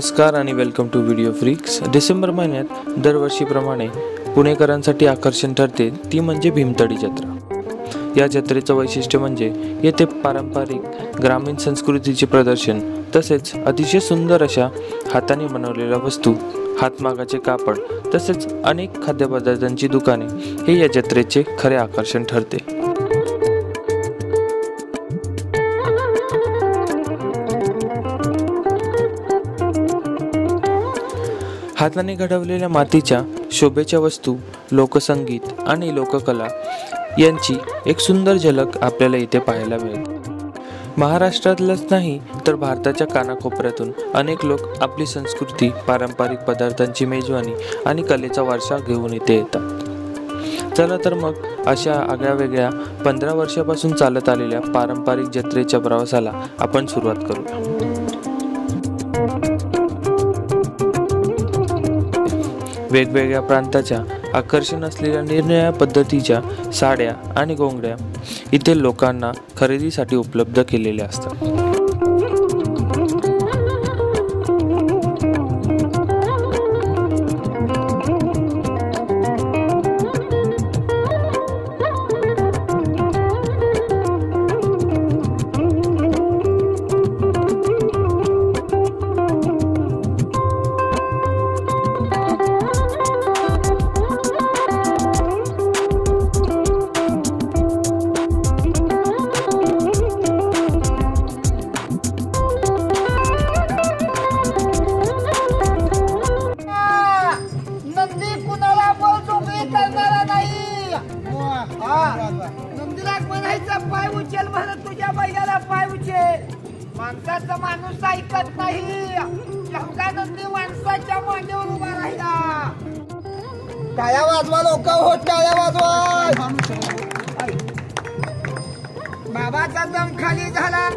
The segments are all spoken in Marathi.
नमस्कार आणि वेलकम टू व्हिडिओ फ्रीक्स। डिसेंबर महिन्यात दरवर्षीप्रमाणे पुणेकरांसाठी आकर्षण ठरते ती म्हणजे भीमथडी जत्रा। या जत्रेचं वैशिष्ट्य म्हणजे येथे पारंपरिक ग्रामीण संस्कृतीचे प्रदर्शन तसेच अतिशय सुंदर अशा हाताने बनवलेल्या वस्तू, हातमागाचे कापड तसेच अनेक खाद्यपदार्थांची दुकाने हे या जत्रेचे खरे आकर्षण ठरते। हाताने घडवलेल्या मातीच्या शोभेच्या वस्तू, लोकसंगीत आणि लोककला यांची एक सुंदर झलक आपल्याला इथे पाहायला मिळते। महाराष्ट्रातलंच नाही तर भारताच्या कानाकोपऱ्यातून अनेक लोक आपली संस्कृती, पारंपरिक पदार्थांची मेजवानी आणि कलेचा वारसा घेऊन इथे येतात। चला तर मग अशा आगळ्यावेगळ्या 15 वर्षापासून चालत आलेल्या पारंपरिक जत्रेच्या प्रवासाला आपण सुरुवात करूया। वेगवेगळ्या प्रांताच्या आकर्षण असलेल्या निरनिराळ्या पद्धतीच्या साड्या आणि घोंगड्या इथे लोकांना खरेदीसाठी उपलब्ध केलेल्या असतात। पाय उचल म्हणत तुझ्या बैलाला पाय उचल। माणसाचा माणूस ऐकत नाही, लंका नंदी माणसाच्या मांडीवर उभा राहिला। टाळ्या वाजवा लोक, हो टाळ्या वाजवा। बाबाचा दम खाली झाला।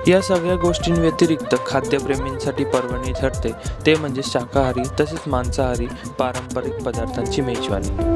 या सगळ्या गोष्टींव्यतिरिक्त खाद्यप्रेमींसाठी पर्वणी ठरते ते म्हणजे शाकाहारी तसेच मांसाहारी पारंपरिक पदार्थांची मेजवानी।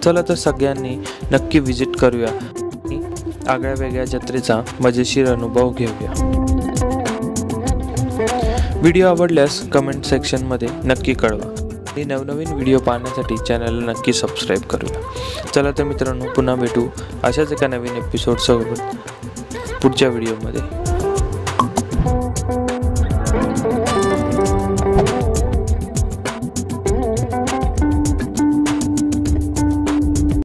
चला तर सगळ्यांनी नक्की विजिट करूया आणि आगळ्या वेगळ्या जत्रेचा मजेशीर अनुभव घेऊया. व्हिडिओ आवडल्यास कमेंट सेक्शनमध्ये नक्की कळवा आणि नवनवीन व्हिडिओ पाहण्यासाठी चॅनलला नक्की सबस्क्राईब करूया. चला तर मित्रांनो, पुन्हा भेटू अशाच एका नवीन एपिसोडसोबत पुढच्या व्हिडिओमध्ये.